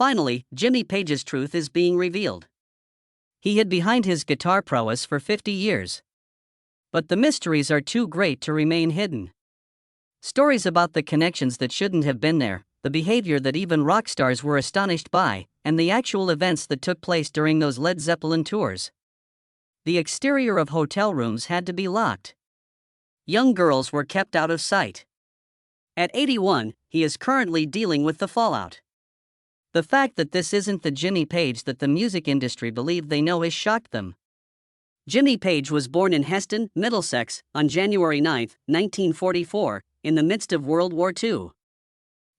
Finally, Jimmy Page's truth is being revealed. He hid behind his guitar prowess for 50 years. But the mysteries are too great to remain hidden. Stories about the connections that shouldn't have been there, the behavior that even rock stars were astonished by, and the actual events that took place during those Led Zeppelin tours. The exterior of hotel rooms had to be locked. Young girls were kept out of sight. At 81, he is currently dealing with the fallout. The fact that this isn't the Jimmy Page that the music industry believe they know has shocked them. Jimmy Page was born in Heston, Middlesex, on January 9, 1944, in the midst of World War II.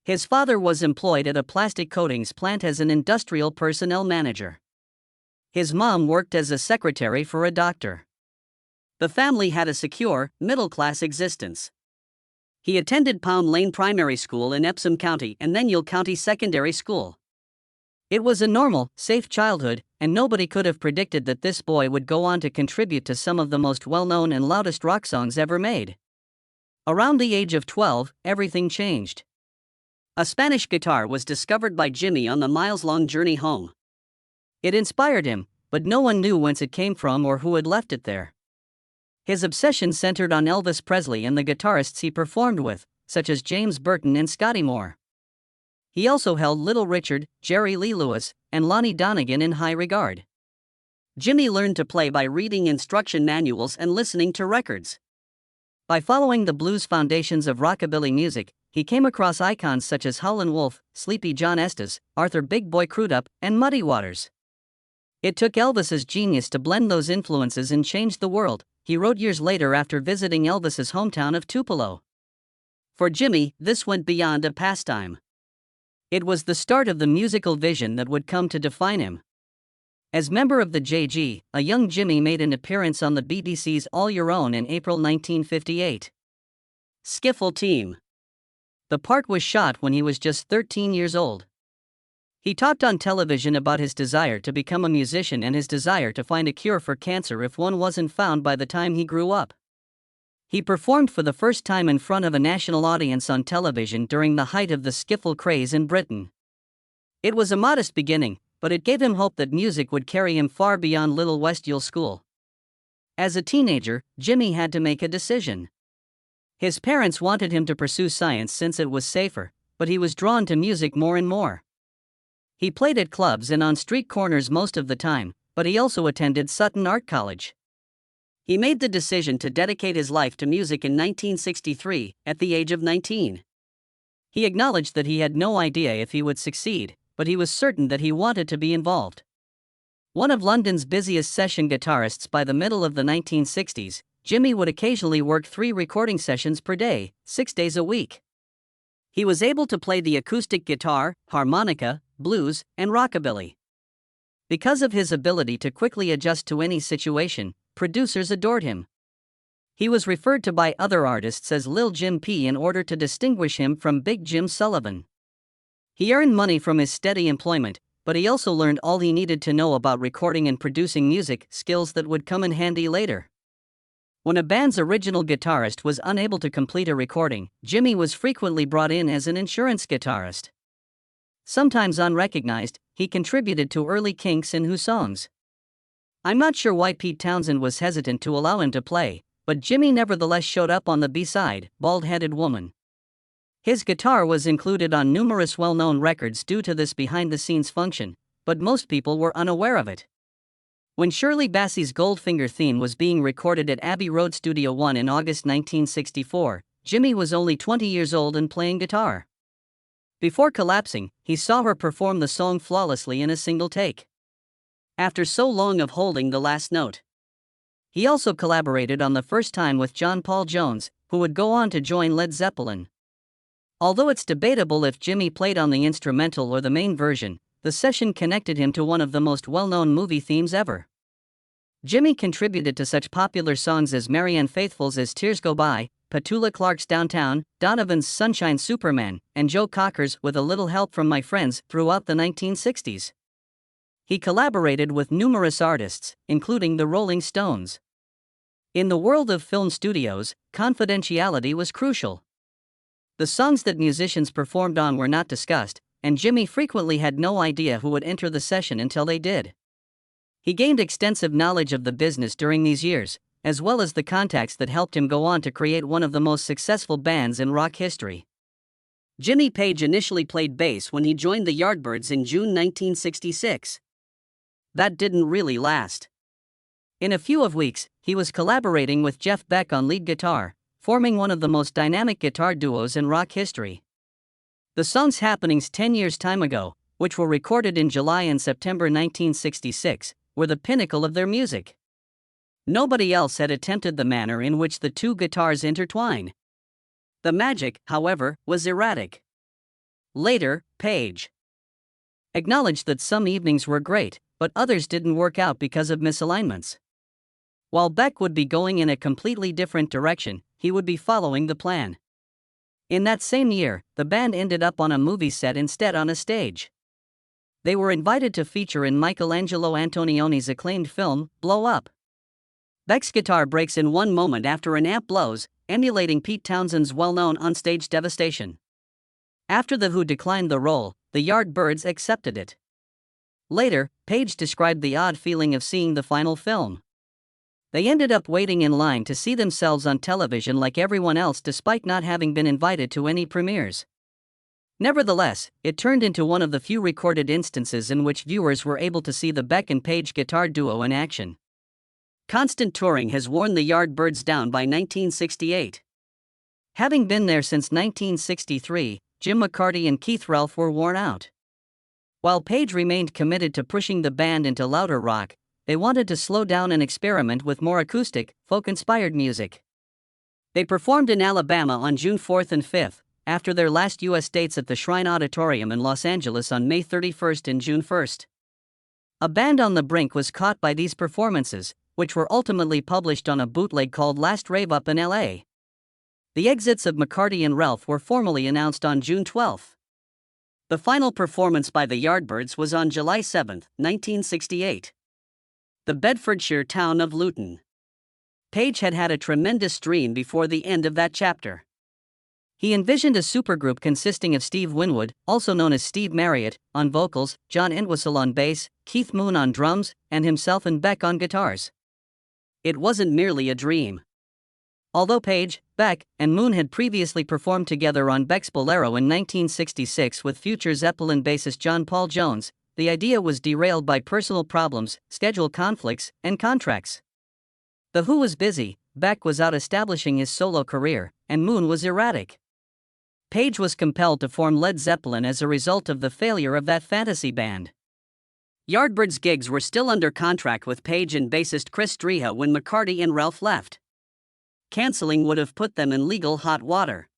His father was employed at a plastic coatings plant as an industrial personnel manager. His mom worked as a secretary for a doctor. The family had a secure, middle-class existence. He attended Pound Lane Primary School in Epsom County and then Yule County Secondary School. It was a normal, safe childhood, and nobody could have predicted that this boy would go on to contribute to some of the most well-known and loudest rock songs ever made. Around the age of 12, everything changed. A Spanish guitar was discovered by Jimmy on the miles-long journey home. It inspired him, but no one knew whence it came from or who had left it there. His obsession centered on Elvis Presley and the guitarists he performed with, such as James Burton and Scotty Moore. He also held Little Richard, Jerry Lee Lewis, and Lonnie Donegan in high regard. Jimmy learned to play by reading instruction manuals and listening to records. By following the blues foundations of rockabilly music, he came across icons such as Howlin' Wolf, Sleepy John Estes, Arthur Big Boy Crudup, and Muddy Waters. It took Elvis's genius to blend those influences and change the world, he wrote years later after visiting Elvis's hometown of Tupelo. For Jimmy, this went beyond a pastime. It was the start of the musical vision that would come to define him. As member of the JG, a young Jimmy made an appearance on the BBC's All Your Own in April 1958. Skiffle Team. The part was shot when he was just 13 years old. He talked on television about his desire to become a musician and his desire to find a cure for cancer if one wasn't found by the time he grew up. He performed for the first time in front of a national audience on television during the height of the skiffle craze in Britain. It was a modest beginning, but it gave him hope that music would carry him far beyond Little Westfield School. As a teenager, Jimmy had to make a decision. His parents wanted him to pursue science since it was safer, but he was drawn to music more and more. He played at clubs and on street corners most of the time, but he also attended Sutton Art College. He made the decision to dedicate his life to music in 1963, at the age of 19. He acknowledged that he had no idea if he would succeed, but he was certain that he wanted to be involved. One of London's busiest session guitarists by the middle of the 1960s, Jimmy would occasionally work 3 recording sessions per day, 6 days a week. He was able to play the acoustic guitar, harmonica, blues, and rockabilly. Because of his ability to quickly adjust to any situation, producers adored him. He was referred to by other artists as Lil Jim P in order to distinguish him from Big Jim Sullivan. He earned money from his steady employment, but he also learned all he needed to know about recording and producing music, skills that would come in handy later. When a band's original guitarist was unable to complete a recording, Jimmy was frequently brought in as an insurance guitarist. Sometimes unrecognized, he contributed to early Kinks and Who songs. I'm not sure why Pete Townsend was hesitant to allow him to play, but Jimmy nevertheless showed up on the B-side, Bald-Headed Woman. His guitar was included on numerous well-known records due to this behind-the-scenes function, but most people were unaware of it. When Shirley Bassey's Goldfinger theme was being recorded at Abbey Road Studio 1 in August 1964, Jimmy was only 20 years old and playing guitar. Before collapsing, he saw her perform the song flawlessly in a single take. After so long of holding the last note. He also collaborated on the first time with John Paul Jones, who would go on to join Led Zeppelin. Although it's debatable if Jimmy played on the instrumental or the main version, the session connected him to one of the most well-known movie themes ever. Jimmy contributed to such popular songs as Marianne Faithfull's As Tears Go By, Petula Clark's Downtown, Donovan's Sunshine Superman, and Joe Cocker's With a Little Help from My Friends throughout the 1960s. He collaborated with numerous artists, including the Rolling Stones. In the world of film studios, confidentiality was crucial. The songs that musicians performed on were not discussed, and Jimmy frequently had no idea who would enter the session until they did. He gained extensive knowledge of the business during these years, as well as the contacts that helped him go on to create one of the most successful bands in rock history. Jimmy Page initially played bass when he joined the Yardbirds in June 1966. That didn't really last. In a few weeks, he was collaborating with Jeff Beck on lead guitar, forming one of the most dynamic guitar duos in rock history. The songs Happenings 10 Years Time Ago, which were recorded in July and September 1966, were the pinnacle of their music. Nobody else had attempted the manner in which the two guitars intertwine. The magic, however, was erratic. Later, Page acknowledged that some evenings were great, but others didn't work out because of misalignments. While Beck would be going in a completely different direction, he would be following the plan. In that same year, the band ended up on a movie set instead on a stage. They were invited to feature in Michelangelo Antonioni's acclaimed film, Blow Up. Beck's guitar breaks in one moment after an amp blows, emulating Pete Townshend's well-known onstage devastation. After The Who declined the role, the Yardbirds accepted it. Later, Page described the odd feeling of seeing the final film. They ended up waiting in line to see themselves on television like everyone else despite not having been invited to any premieres. Nevertheless, it turned into one of the few recorded instances in which viewers were able to see the Beck and Page guitar duo in action. Constant touring has worn the Yardbirds down by 1968. Having been there since 1963, Jim McCarty and Keith Relf were worn out. While Page remained committed to pushing the band into louder rock, they wanted to slow down and experiment with more acoustic, folk-inspired music. They performed in Alabama on June 4 and 5, after their last U.S. dates at the Shrine Auditorium in Los Angeles on May 31 and June 1. A Band on the Brink was caught by these performances, which were ultimately published on a bootleg called Last Rave Up in L.A. The exits of McCarty and Relf were formally announced on June 12. The final performance by the Yardbirds was on July 7, 1968. The Bedfordshire town of Luton. Page had had a tremendous dream before the end of that chapter. He envisioned a supergroup consisting of Steve Winwood, also known as Steve Marriott, on vocals, John Entwistle on bass, Keith Moon on drums, and himself and Beck on guitars. It wasn't merely a dream. Although Page, Beck, and Moon had previously performed together on Beck's Bolero in 1966 with future Zeppelin bassist John Paul Jones, the idea was derailed by personal problems, schedule conflicts, and contracts. The Who was busy, Beck was out establishing his solo career, and Moon was erratic. Page was compelled to form Led Zeppelin as a result of the failure of that fantasy band. Yardbirds gigs were still under contract with Page and bassist Chris Dreja when McCarty and Relf left. Canceling would have put them in legal hot water.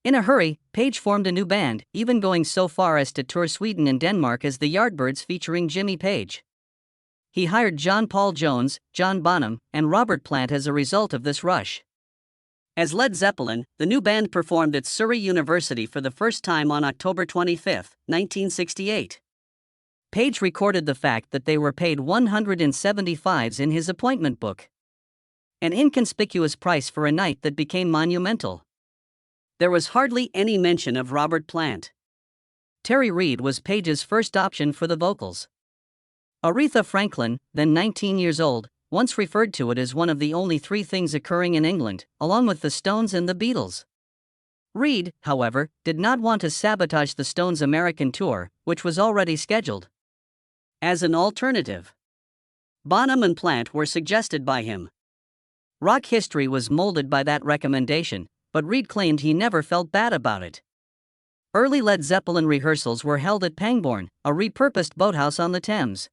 In a hurry, Page formed a new band, even going so far as to tour Sweden and Denmark as the Yardbirds featuring Jimmy Page. He hired John Paul Jones, John Bonham, and Robert Plant as a result of this rush. As Led Zeppelin, the new band performed at Surrey University for the first time on October 25, 1968. Page recorded the fact that they were paid 175s in his appointment book. An inconspicuous price for a night that became monumental. There was hardly any mention of Robert Plant. Terry Reid was Page's first option for the vocals. Aretha Franklin, then 19 years old, once referred to it as one of the only three things occurring in England, along with the Stones and the Beatles. Reid, however, did not want to sabotage the Stones' American tour, which was already scheduled. As an alternative, Bonham and Plant were suggested by him. Rock history was molded by that recommendation, but Reid claimed he never felt bad about it. Early Led Zeppelin rehearsals were held at Pangbourne, a repurposed boathouse on the Thames.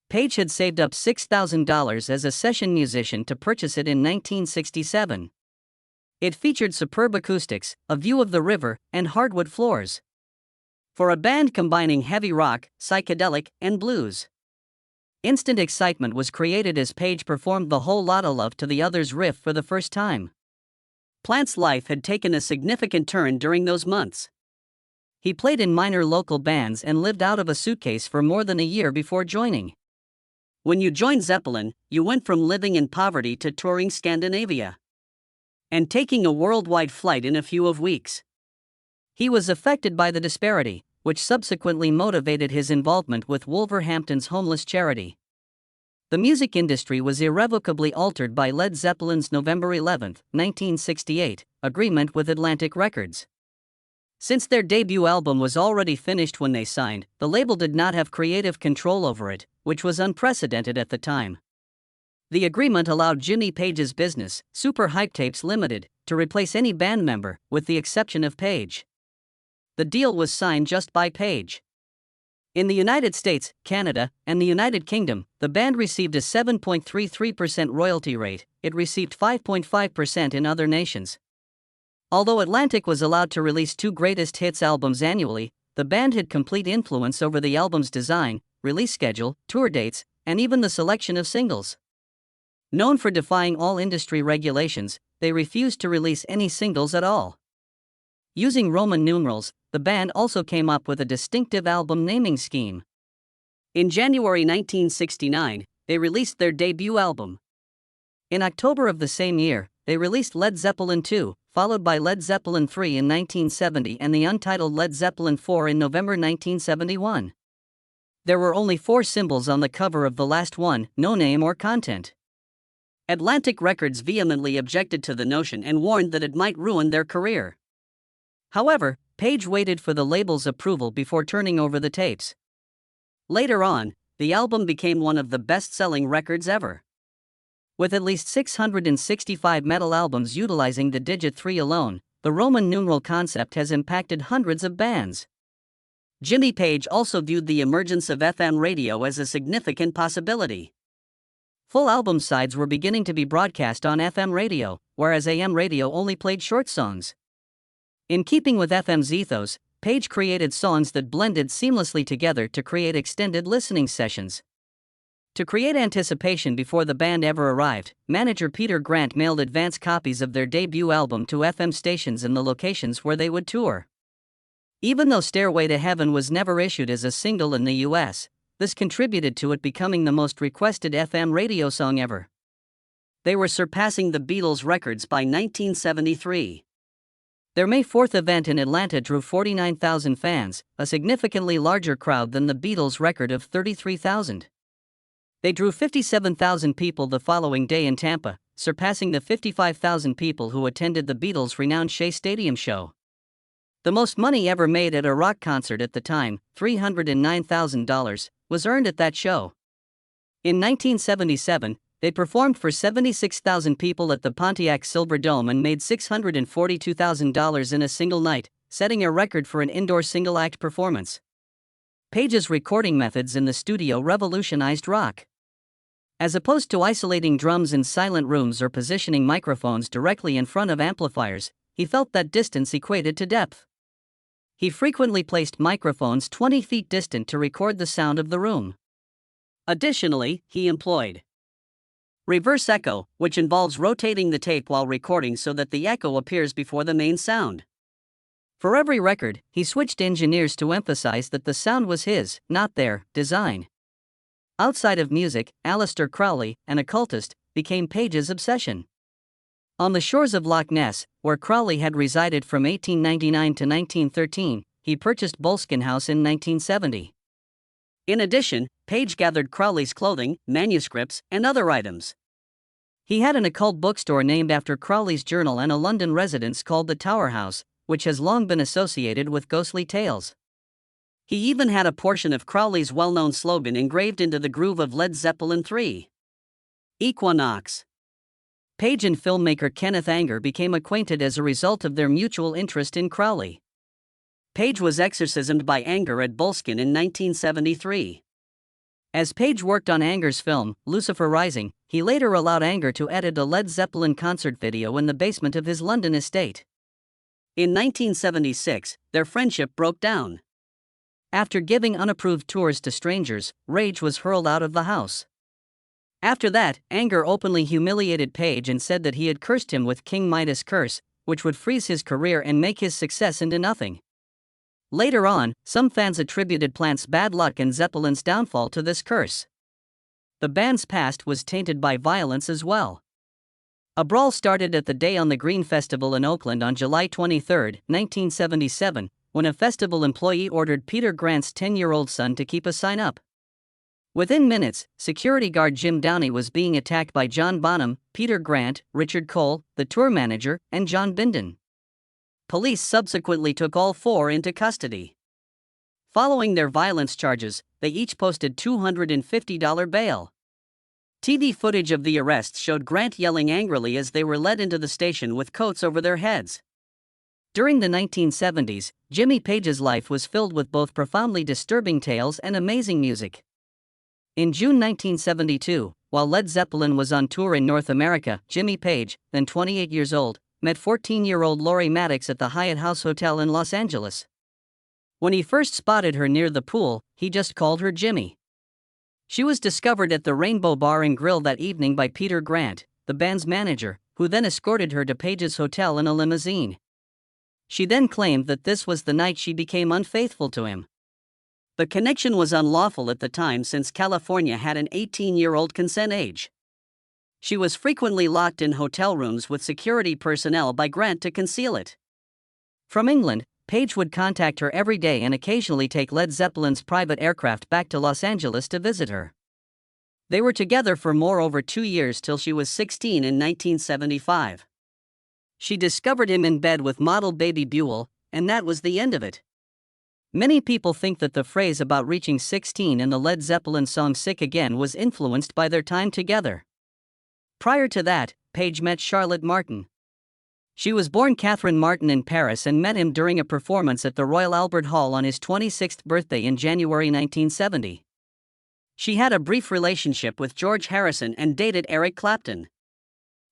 Page had saved up $6,000 as a session musician to purchase it in 1967. It featured superb acoustics, a view of the river, and hardwood floors. For a band combining heavy rock, psychedelic, and blues, instant excitement was created as Page performed the Whole Lotta Love to the Others riff for the first time. Plant's life had taken a significant turn during those months. He played in minor local bands and lived out of a suitcase for more than a year before joining. When you joined Zeppelin, you went from living in poverty to touring Scandinavia and taking a worldwide flight in a few weeks. He was affected by the disparity, which subsequently motivated his involvement with Wolverhampton's homeless charity. The music industry was irrevocably altered by Led Zeppelin's November 11, 1968, agreement with Atlantic Records. Since their debut album was already finished when they signed, the label did not have creative control over it, which was unprecedented at the time. The agreement allowed Jimmy Page's business, Super Hype Tapes Limited, to replace any band member, with the exception of Page. The deal was signed just by Page. In the United States, Canada, and the United Kingdom, the band received a 7.33% royalty rate. It received 5.5% in other nations. Although Atlantic was allowed to release 2 greatest hits albums annually, the band had complete influence over the album's design, release schedule, tour dates, and even the selection of singles. Known for defying all industry regulations, they refused to release any singles at all. Using Roman numerals, the band also came up with a distinctive album naming scheme. In January 1969, they released their debut album. In October of the same year, they released Led Zeppelin II, followed by Led Zeppelin III in 1970 and the untitled Led Zeppelin IV in November 1971. There were only 4 symbols on the cover of the last one, no name or content. Atlantic Records vehemently objected to the notion and warned that it might ruin their career. However, Page waited for the label's approval before turning over the tapes. Later on, the album became one of the best-selling records ever. With at least 665 metal albums utilizing the digit 3 alone, the Roman numeral concept has impacted hundreds of bands. Jimmy Page also viewed the emergence of FM radio as a significant possibility. Full album sides were beginning to be broadcast on FM radio, whereas AM radio only played short songs. In keeping with FM's ethos, Page created songs that blended seamlessly together to create extended listening sessions. To create anticipation before the band ever arrived, manager Peter Grant mailed advance copies of their debut album to FM stations in the locations where they would tour. Even though Stairway to Heaven was never issued as a single in the US, this contributed to it becoming the most requested FM radio song ever. They were surpassing the Beatles' records by 1973. Their May 4th event in Atlanta drew 49,000 fans, a significantly larger crowd than the Beatles' record of 33,000. They drew 57,000 people the following day in Tampa, surpassing the 55,000 people who attended the Beatles' renowned Shea Stadium show. The most money ever made at a rock concert at the time, $309,000, was earned at that show. In 1977, they performed for 76,000 people at the Pontiac Silverdome and made $642,000 in a single night, setting a record for an indoor single-act performance. Page's recording methods in the studio revolutionized rock. As opposed to isolating drums in silent rooms or positioning microphones directly in front of amplifiers, he felt that distance equated to depth. He frequently placed microphones 20 feet distant to record the sound of the room. Additionally, he employed reverse echo, which involves rotating the tape while recording so that the echo appears before the main sound. For every record, he switched engineers to emphasize that the sound was his, not their, design. Outside of music, Aleister Crowley, an occultist, became Page's obsession. On the shores of Loch Ness, where Crowley had resided from 1899 to 1913, he purchased Boleskine House in 1970. In addition, Page gathered Crowley's clothing, manuscripts, and other items. He had an occult bookstore named after Crowley's journal and a London residence called the Tower House, which has long been associated with ghostly tales. He even had a portion of Crowley's well-known slogan engraved into the groove of Led Zeppelin III. Equinox. Page and filmmaker Kenneth Anger became acquainted as a result of their mutual interest in Crowley. Page was exorcismed by Anger at Boleskine in 1973. As Page worked on Anger's film, Lucifer Rising, he later allowed Anger to edit a Led Zeppelin concert video in the basement of his London estate. In 1976, their friendship broke down. After giving unapproved tours to strangers, Rage was hurled out of the house. After that, Anger openly humiliated Page and said that he had cursed him with King Midas' curse, which would freeze his career and make his success into nothing. Later on, some fans attributed Plant's bad luck and Zeppelin's downfall to this curse. The band's past was tainted by violence as well. A brawl started at the Day on the Green Festival in Oakland on July 23, 1977, when a festival employee ordered Peter Grant's 10-year-old son to keep a sign up. Within minutes, security guard Jim Downey was being attacked by John Bonham, Peter Grant, Richard Cole, the tour manager, and John Bindon. Police subsequently took all four into custody. Following their violence charges, they each posted $250 bail. TV footage of the arrests showed Grant yelling angrily as they were led into the station with coats over their heads. During the 1970s, Jimmy Page's life was filled with both profoundly disturbing tales and amazing music. In June 1972, while Led Zeppelin was on tour in North America, Jimmy Page, then 28 years old, met 14-year-old Lori Maddox at the Hyatt House Hotel in Los Angeles. When he first spotted her near the pool, he just called her Jimmy. She was discovered at the Rainbow Bar and Grill that evening by Peter Grant, the band's manager, who then escorted her to Page's hotel in a limousine. She then claimed that this was the night she became unfaithful to him. The connection was unlawful at the time since California had an 18-year-old consent age. She was frequently locked in hotel rooms with security personnel by Grant to conceal it. From England, Page would contact her every day and occasionally take Led Zeppelin's private aircraft back to Los Angeles to visit her. They were together for over 2 years till she was 16 in 1975. She discovered him in bed with model Baby Buell, and that was the end of it. Many people think that the phrase about reaching 16 in the Led Zeppelin song Sick Again was influenced by their time together. Prior to that, Page met Charlotte Martin. She was born Catherine Martin in Paris and met him during a performance at the Royal Albert Hall on his 26th birthday in January 1970. She had a brief relationship with George Harrison and dated Eric Clapton.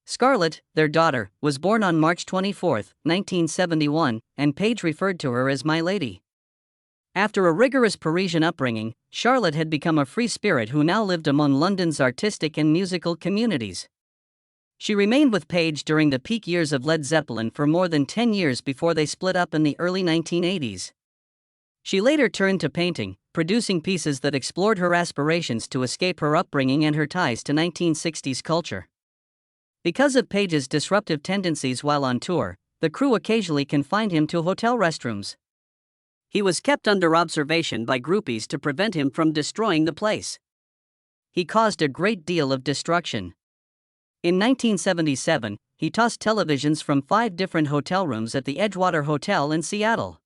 Scarlett, their daughter, was born on March 24, 1971, and Page referred to her as My Lady. After a rigorous Parisian upbringing, Charlotte had become a free spirit who now lived among London's artistic and musical communities. She remained with Page during the peak years of Led Zeppelin for more than 10 years before they split up in the early 1980s. She later turned to painting, producing pieces that explored her aspirations to escape her upbringing and her ties to 1960s culture. Because of Page's disruptive tendencies while on tour, the crew occasionally confined him to hotel restrooms. He was kept under observation by groupies to prevent him from destroying the place. He caused a great deal of destruction. In 1977, he tossed televisions from 5 different hotel rooms at the Edgewater Hotel in Seattle.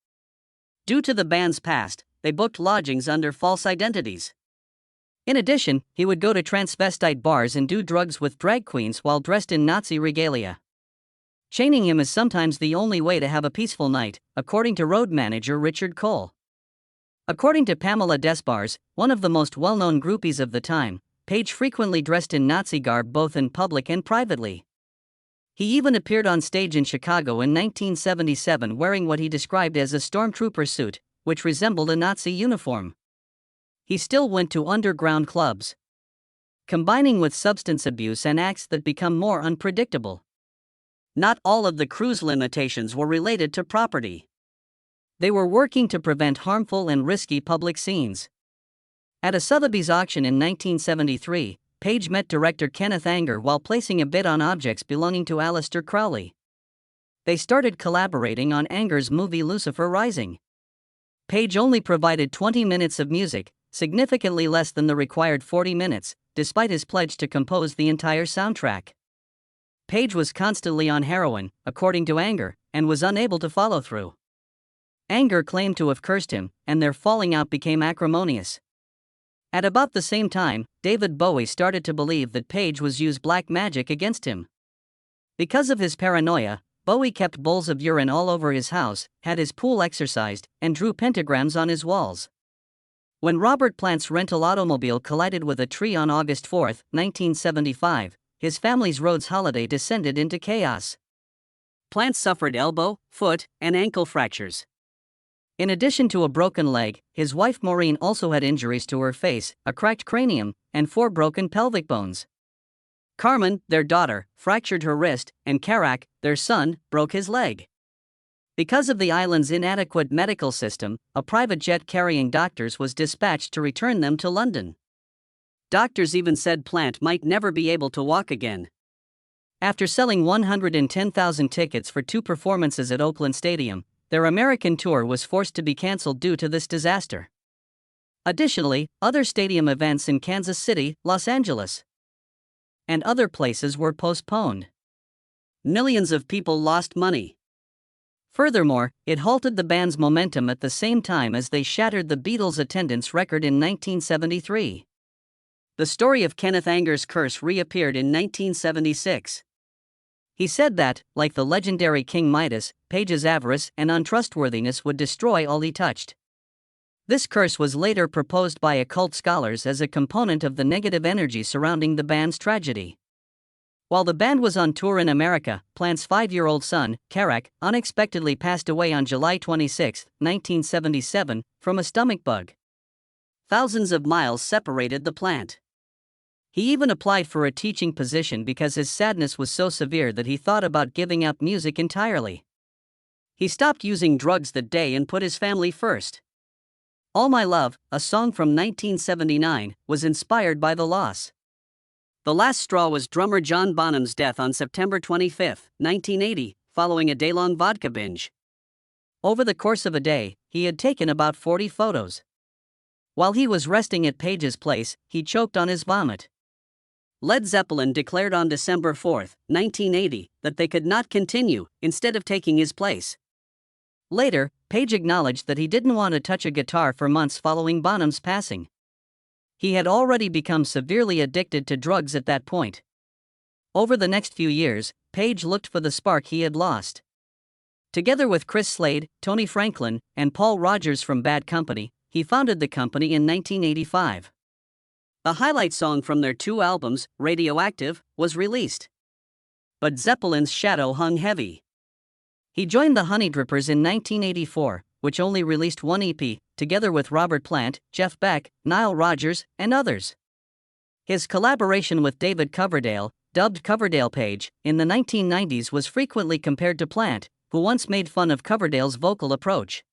Due to the band's past, they booked lodgings under false identities. In addition, he would go to transvestite bars and do drugs with drag queens while dressed in Nazi regalia. Chaining him is sometimes the only way to have a peaceful night, according to road manager Richard Cole. According to Pamela Despars, one of the most well-known groupies of the time, Page frequently dressed in Nazi garb both in public and privately. He even appeared on stage in Chicago in 1977 wearing what he described as a stormtrooper suit, which resembled a Nazi uniform. He still went to underground clubs, combining with substance abuse and acts that become more unpredictable. Not all of the crew's limitations were related to property. They were working to prevent harmful and risky public scenes. At a Sotheby's auction in 1973, Page met director Kenneth Anger while placing a bid on objects belonging to Aleister Crowley. They started collaborating on Anger's movie Lucifer Rising. Page only provided 20 minutes of music, significantly less than the required 40 minutes, despite his pledge to compose the entire soundtrack. Page was constantly on heroin, according to Anger, and was unable to follow through. Anger claimed to have cursed him, and their falling out became acrimonious. At about the same time, David Bowie started to believe that Page was using black magic against him. Because of his paranoia, Bowie kept bowls of urine all over his house, had his pool exorcised, and drew pentagrams on his walls. When Robert Plant's rental automobile collided with a tree on August 4, 1975, his family's Rhodes holiday descended into chaos. Plant suffered elbow, foot, and ankle fractures. In addition to a broken leg, his wife Maureen also had injuries to her face, a cracked cranium, and 4 broken pelvic bones. Carmen, their daughter, fractured her wrist, and Karak, their son, broke his leg. Because of the island's inadequate medical system, a private jet carrying doctors was dispatched to return them to London. Doctors even said Plant might never be able to walk again. After selling 110,000 tickets for 2 performances at Oakland Stadium, Their American tour was forced to be canceled due to this disaster. Additionally, other stadium events in Kansas City, Los Angeles, and other places were postponed. Millions of people lost money. Furthermore, it halted the band's momentum at the same time as they shattered the Beatles' attendance record in 1973. The story of Kenneth Anger's curse reappeared in 1976. He said that, like the legendary King Midas, Page's avarice and untrustworthiness would destroy all he touched. This curse was later proposed by occult scholars as a component of the negative energy surrounding the band's tragedy. While the band was on tour in America, Plant's 5-year-old son, Karak, unexpectedly passed away on July 26, 1977, from a stomach bug. Thousands of miles separated the Plant. He even applied for a teaching position because his sadness was so severe that he thought about giving up music entirely. He stopped using drugs that day and put his family first. All My Love, a song from 1979, was inspired by the loss. The last straw was drummer John Bonham's death on September 25, 1980, following a day-long vodka binge. Over the course of a day, he had taken about 40 photos. While he was resting at Page's place, he choked on his vomit. Led Zeppelin declared on December 4, 1980, that they could not continue, instead of taking his place. Later, Page acknowledged that he didn't want to touch a guitar for months following Bonham's passing. He had already become severely addicted to drugs at that point. Over the next few years, Page looked for the spark he had lost. Together with Chris Slade, Tony Franklin, and Paul Rodgers from Bad Company, he founded the company in 1985. A highlight song from their 2 albums, Radioactive, was released. But Zeppelin's shadow hung heavy. He joined the Honeydrippers in 1984, which only released 1 EP, together with Robert Plant, Jeff Beck, Nile Rodgers, and others. His collaboration with David Coverdale, dubbed Coverdale Page, in the 1990s was frequently compared to Plant, who once made fun of Coverdale's vocal approach.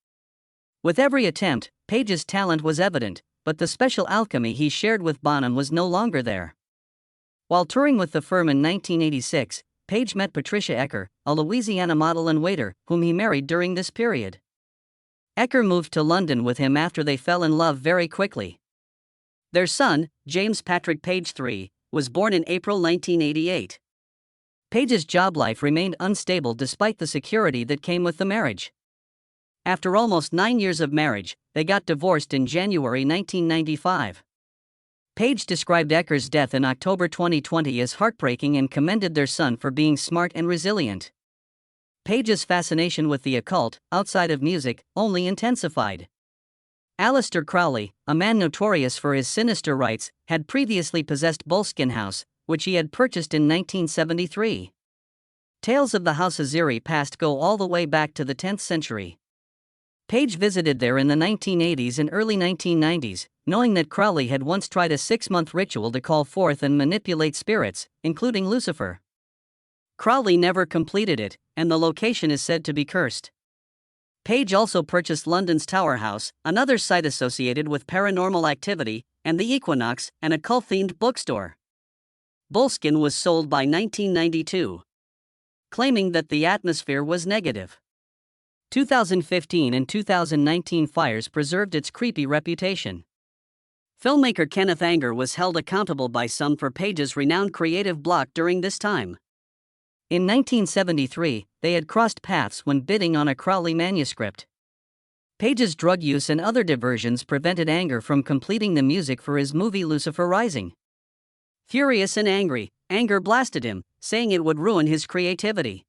With every attempt, Page's talent was evident, but the special alchemy he shared with Bonham was no longer there. While touring with the firm in 1986, Page met Patricia Ecker, a Louisiana model and waiter, whom he married during this period. Ecker moved to London with him after they fell in love very quickly. Their son, James Patrick Page III, was born in April 1988. Page's job life remained unstable despite the security that came with the marriage. After almost 9 years of marriage, they got divorced in January 1995. Page described Ecker's death in October 2020 as heartbreaking and commended their son for being smart and resilient. Page's fascination with the occult, outside of music, only intensified. Aleister Crowley, a man notorious for his sinister rites, had previously possessed Bullskin House, which he had purchased in 1973. Tales of the House Azeri past go all the way back to the 10th century. Page visited there in the 1980s and early 1990s, knowing that Crowley had once tried a 6-month ritual to call forth and manipulate spirits, including Lucifer. Crowley never completed it, and the location is said to be cursed. Page also purchased London's Tower House, another site associated with paranormal activity, and the Equinox, an occult-themed bookstore. Bullskin was sold by 1992, claiming that the atmosphere was negative. 2015 and 2019 fires preserved its creepy reputation. Filmmaker Kenneth Anger was held accountable by some for Page's renowned creative block during this time. In 1973, they had crossed paths when bidding on a Crowley manuscript. Page's drug use and other diversions prevented Anger from completing the music for his movie Lucifer Rising. Furious and angry, Anger blasted him, saying it would ruin his creativity.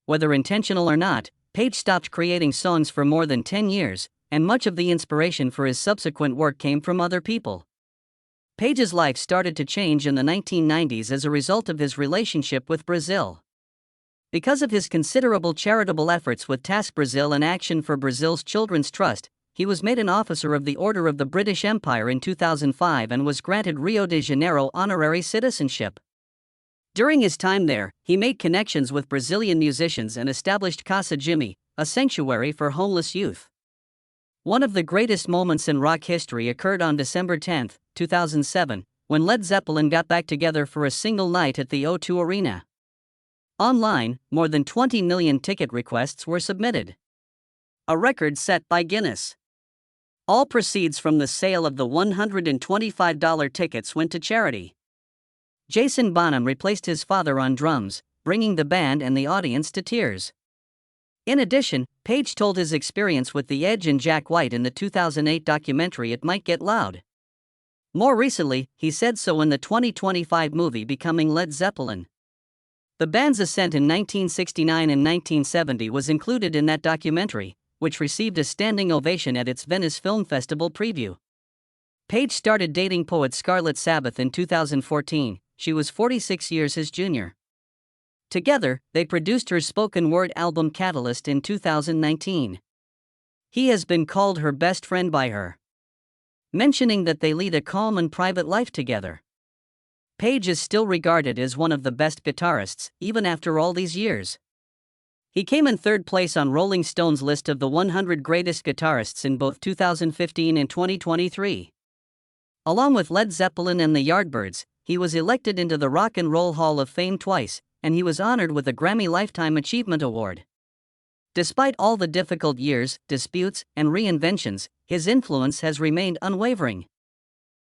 Whether intentional or not, Page stopped creating songs for more than 10 years, and much of the inspiration for his subsequent work came from other people. Page's life started to change in the 1990s as a result of his relationship with Brazil. Because of his considerable charitable efforts with Task Brazil and Action for Brazil's Children's Trust, he was made an officer of the Order of the British Empire in 2005 and was granted Rio de Janeiro honorary citizenship. During his time there, he made connections with Brazilian musicians and established Casa Jimmy, a sanctuary for homeless youth. One of the greatest moments in rock history occurred on December 10, 2007, when Led Zeppelin got back together for a single night at the O2 Arena. Online, more than 20 million ticket requests were submitted. a record set by Guinness. All proceeds from the sale of the $125 tickets went to charity. Jason Bonham replaced his father on drums, bringing the band and the audience to tears. In addition, Page told his experience with The Edge and Jack White in the 2008 documentary It Might Get Loud. More recently, he said so in the 2025 movie Becoming Led Zeppelin. The band's ascent in 1969 and 1970 was included in that documentary, which received a standing ovation at its Venice Film Festival preview. Page started dating poet Scarlett Sabbath in 2014, she was 46 years his junior. Together, they produced her spoken word album Catalyst in 2019. He has been called her best friend by her, mentioning that they lead a calm and private life together. Page is still regarded as one of the best guitarists, even after all these years. He came in third place on Rolling Stone's list of the 100 greatest guitarists in both 2015 and 2023. Along with Led Zeppelin and the Yardbirds, he was elected into the Rock and Roll Hall of Fame twice, and he was honored with a Grammy Lifetime Achievement Award. Despite all the difficult years, disputes, and reinventions, his influence has remained unwavering.